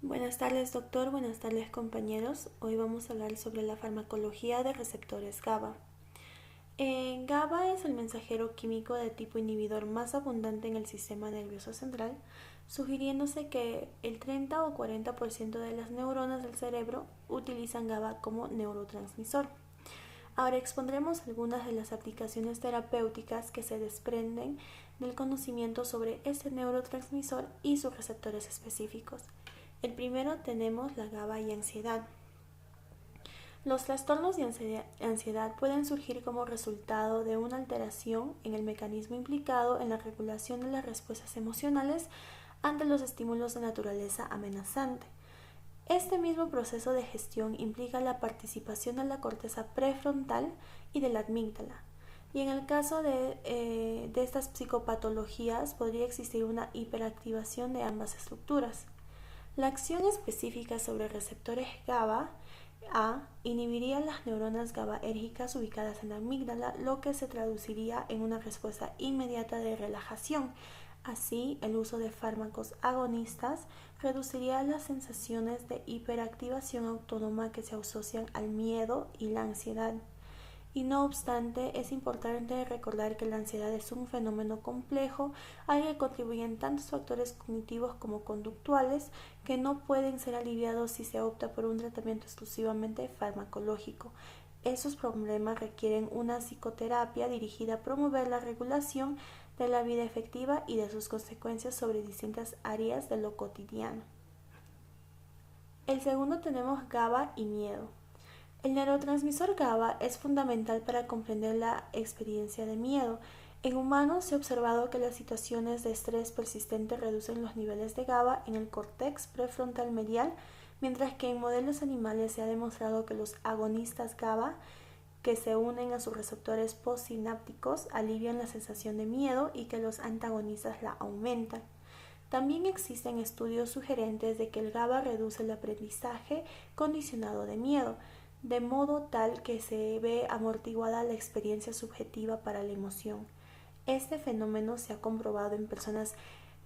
Buenas tardes, doctor. Buenas tardes, compañeros. Hoy vamos a hablar sobre la farmacología de receptores GABA. GABA es el mensajero químico de tipo inhibidor más abundante en el sistema nervioso central, sugiriéndose que el 30 o 40% de las neuronas del cerebro utilizan GABA como neurotransmisor. Ahora expondremos algunas de las aplicaciones terapéuticas que se desprenden del conocimiento sobre este neurotransmisor y sus receptores específicos. El primero tenemos la GABA y ansiedad. Los trastornos de ansiedad pueden surgir como resultado de una alteración en el mecanismo implicado en la regulación de las respuestas emocionales ante los estímulos de naturaleza amenazante. Este mismo proceso de gestión implica la participación de la corteza prefrontal y de la amígdala. Y en el caso de estas psicopatologías podría existir una hiperactivación de ambas estructuras. La acción específica sobre receptores GABA inhibiría las neuronas GABAérgicas ubicadas en la amígdala, lo que se traduciría en una respuesta inmediata de relajación. Así, el uso de fármacos agonistas reduciría las sensaciones de hiperactivación autónoma que se asocian al miedo y la ansiedad. Y no obstante, es importante recordar que la ansiedad es un fenómeno complejo al que contribuyen tantos factores cognitivos como conductuales que no pueden ser aliviados si se opta por un tratamiento exclusivamente farmacológico. Esos problemas requieren una psicoterapia dirigida a promover la regulación de la vida efectiva y de sus consecuencias sobre distintas áreas de lo cotidiano. El segundo tenemos GABA y miedo. El neurotransmisor GABA es fundamental para comprender la experiencia de miedo. En humanos se ha observado que las situaciones de estrés persistente reducen los niveles de GABA en el córtex prefrontal medial, mientras que en modelos animales se ha demostrado que los agonistas GABA que se unen a sus receptores postsinápticos alivian la sensación de miedo y que los antagonistas la aumentan. También existen estudios sugerentes de que el GABA reduce el aprendizaje condicionado de miedo, de modo tal que se ve amortiguada la experiencia subjetiva para la emoción. Este fenómeno se ha comprobado en personas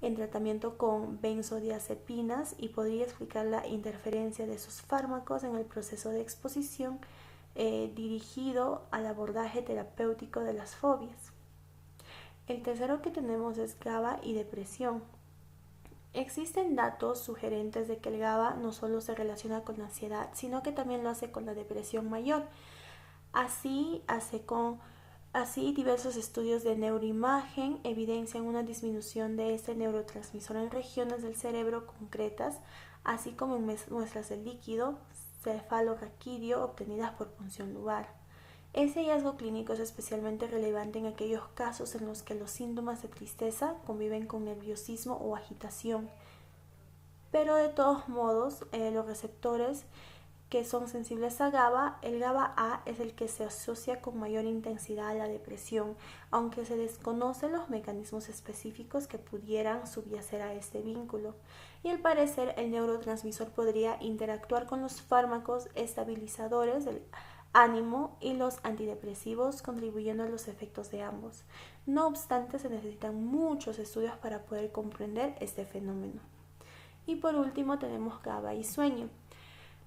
en tratamiento con benzodiazepinas y podría explicar la interferencia de esos fármacos en el proceso de exposición dirigido al abordaje terapéutico de las fobias. El tercero que tenemos es GABA y depresión. Existen datos sugerentes de que el GABA no solo se relaciona con la ansiedad, sino que también lo hace con la depresión mayor. Así, diversos estudios de neuroimagen evidencian una disminución de este neurotransmisor en regiones del cerebro concretas, así como en muestras de líquido cefalorraquídeo obtenidas por punción lubar. Ese hallazgo clínico es especialmente relevante en aquellos casos en los que los síntomas de tristeza conviven con nerviosismo o agitación. Pero de todos modos, los receptores que son sensibles a GABA, el GABA-A es el que se asocia con mayor intensidad a la depresión, aunque se desconocen los mecanismos específicos que pudieran subyacer a este vínculo. Y al parecer, el neurotransmisor podría interactuar con los fármacos estabilizadores del ánimo y los antidepresivos, contribuyendo a los efectos de ambos. No obstante, se necesitan muchos estudios para poder comprender este fenómeno. Y por último tenemos GABA y sueño.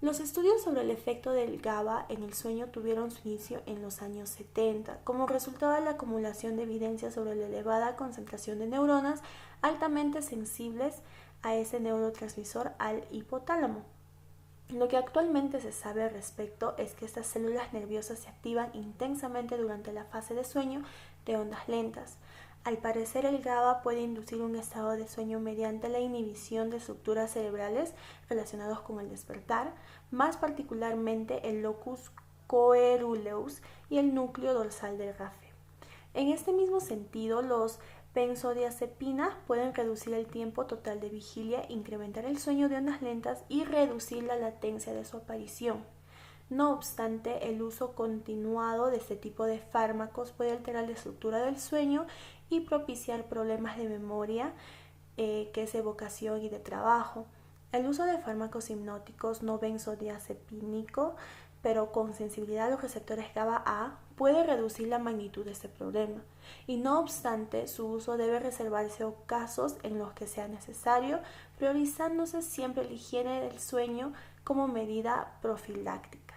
Los estudios sobre el efecto del GABA en el sueño tuvieron su inicio en los años 70, como resultado de la acumulación de evidencia sobre la elevada concentración de neuronas altamente sensibles a ese neurotransmisor al hipotálamo. Lo que actualmente se sabe al respecto es que estas células nerviosas se activan intensamente durante la fase de sueño de ondas lentas. Al parecer, el GABA puede inducir un estado de sueño mediante la inhibición de estructuras cerebrales relacionadas con el despertar, más particularmente el locus coeruleus y el núcleo dorsal del RAFE. En este mismo sentido, los benzodiazepinas pueden reducir el tiempo total de vigilia, incrementar el sueño de ondas lentas y reducir la latencia de su aparición. No obstante, el uso continuado de este tipo de fármacos puede alterar la estructura del sueño y propiciar problemas de memoria, que es evocación y de trabajo. El uso de fármacos hipnóticos no benzodiazepínico, pero con sensibilidad a los receptores GABA-A, puede reducir la magnitud de este problema y no obstante su uso debe reservarse a casos en los que sea necesario, priorizándose siempre la higiene del sueño como medida profiláctica.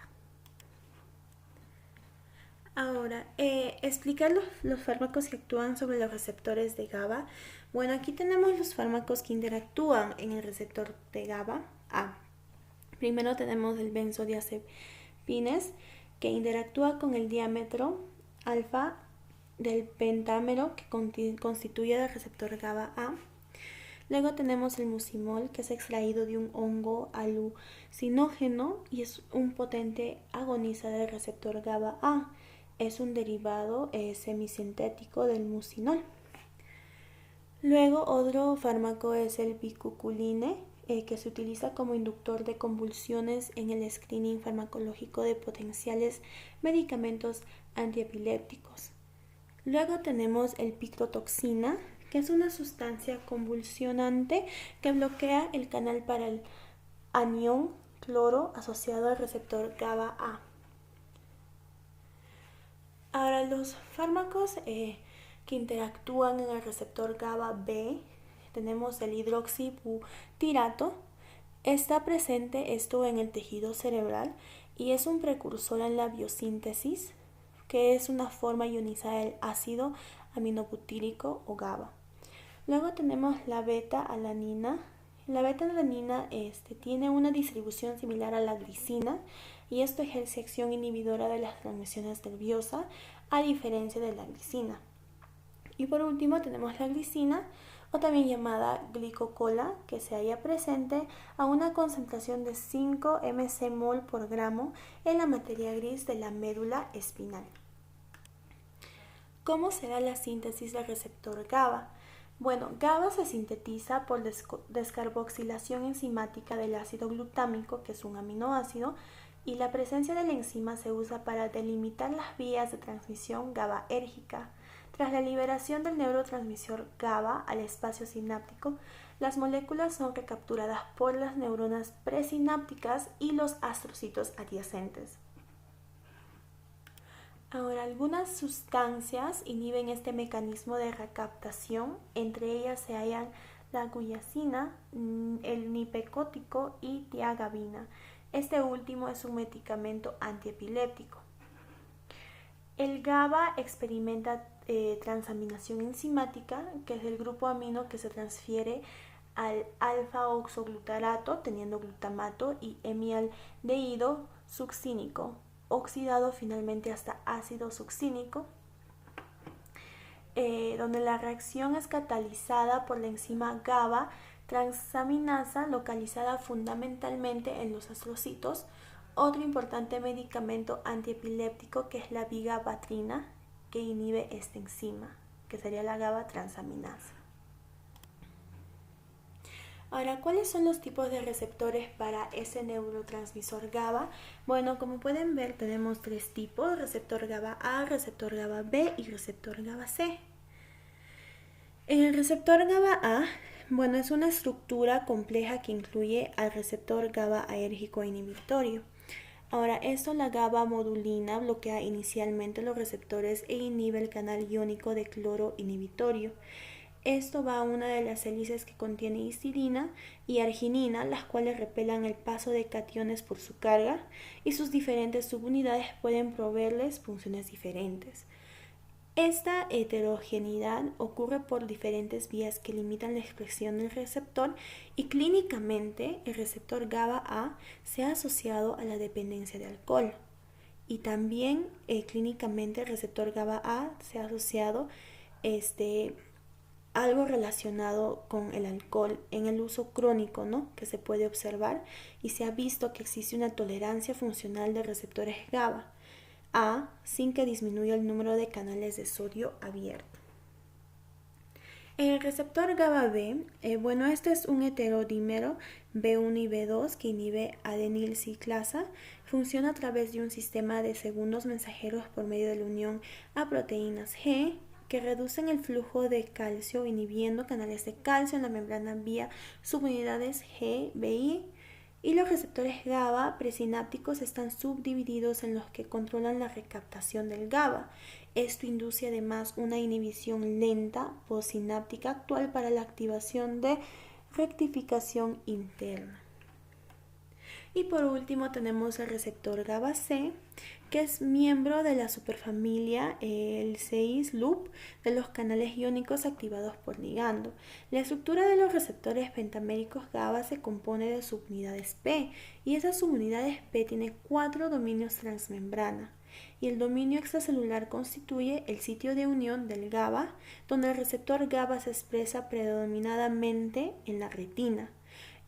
Ahora, explicar los fármacos que actúan sobre los receptores de GABA. Bueno, aquí tenemos los fármacos que interactúan en el receptor de GABA A. Primero tenemos el benzodiazepines, que interactúa con el diámetro alfa del pentámero que constituye el receptor GABA A. Luego tenemos el mucimol, que es extraído de un hongo alucinógeno y es un potente agonista del receptor GABA A. Es un derivado semisintético del mucinol. Luego otro fármaco es el bicuculine, que se utiliza como inductor de convulsiones en el screening farmacológico de potenciales medicamentos antiepilépticos. Luego tenemos el picrotoxina, que es una sustancia convulsionante que bloquea el canal para el anión cloro asociado al receptor GABA A. Ahora, los fármacos que interactúan en el receptor GABA B, tenemos el hidroxibutirato. Está presente esto en el tejido cerebral y es un precursor en la biosíntesis, que es una forma ionizada del ácido aminobutírico o GABA. Luego tenemos la beta-alanina. La beta-alanina tiene una distribución similar a la glicina y esto ejerce acción inhibidora de las transmisiones nerviosas a diferencia de la glicina. Y por último tenemos la glicina, o también llamada glicocola, que se halla presente a una concentración de 5 mc/mol por gramo en la materia gris de la médula espinal. ¿Cómo se da la síntesis del receptor GABA? Bueno, GABA se sintetiza por descarboxilación enzimática del ácido glutámico, que es un aminoácido, y la presencia de la enzima se usa para delimitar las vías de transmisión GABAérgica. Tras la liberación del neurotransmisor GABA al espacio sináptico, las moléculas son recapturadas por las neuronas presinápticas y los astrocitos adyacentes. Ahora, algunas sustancias inhiben este mecanismo de recaptación, entre ellas se hallan la guiasina, el nipecótico y tiagabina. Este último es un medicamento antiepiléptico. El GABA experimenta transaminación enzimática, que es el grupo amino que se transfiere al alfa-oxoglutarato, teniendo glutamato y hemialdehído succínico, oxidado finalmente hasta ácido succínico, donde la reacción es catalizada por la enzima GABA transaminasa localizada fundamentalmente en los astrocitos. Otro importante medicamento antiepiléptico, que es la vigabatrina, que inhibe esta enzima, que sería la GABA transaminasa. Ahora, ¿cuáles son los tipos de receptores para ese neurotransmisor GABA? Bueno, como pueden ver, tenemos tres tipos: receptor GABA A, receptor GABA B y receptor GABA C. El receptor GABA A, bueno, es una estructura compleja que incluye al receptor GABAérgico inhibitorio. Ahora, la GABA modulina bloquea inicialmente los receptores e inhibe el canal iónico de cloro inhibitorio. Esto va a una de las hélices que contiene histidina y arginina, las cuales repelan el paso de cationes por su carga, y sus diferentes subunidades pueden proveerles funciones diferentes. Esta heterogeneidad ocurre por diferentes vías que limitan la expresión del receptor, y clínicamente el receptor GABA A se ha asociado a la dependencia de alcohol, y también clínicamente el receptor GABA A se ha asociado algo relacionado con el alcohol en el uso crónico, ¿no?, que se puede observar, y se ha visto que existe una tolerancia funcional de receptores GABA A sin que disminuya el número de canales de sodio abierto. El receptor GABA B, este es un heterodímero B1 y B2 que inhibe adenilciclasa. Funciona a través de un sistema de segundos mensajeros por medio de la unión a proteínas G, que reducen el flujo de calcio, inhibiendo canales de calcio en la membrana vía subunidades G, BI Y los receptores GABA presinápticos están subdivididos en los que controlan la recaptación del GABA. Esto induce además una inhibición lenta postsináptica actual para la activación de rectificación interna. Y por último tenemos el receptor GABA-C, que es miembro de la superfamilia el 6-loop de los canales iónicos activados por ligando. La estructura de los receptores pentaméricos GABA se compone de subunidades P, y esas subunidades P tienen 4 dominios transmembrana. Y el dominio extracelular constituye el sitio de unión del GABA, donde el receptor GABA se expresa predominantemente en la retina.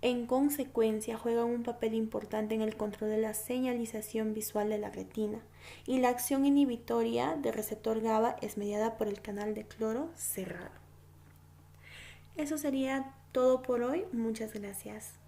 En consecuencia, juegan un papel importante en el control de la señalización visual de la retina, y la acción inhibitoria del receptor GABA es mediada por el canal de cloro cerrado. Eso sería todo por hoy. Muchas gracias.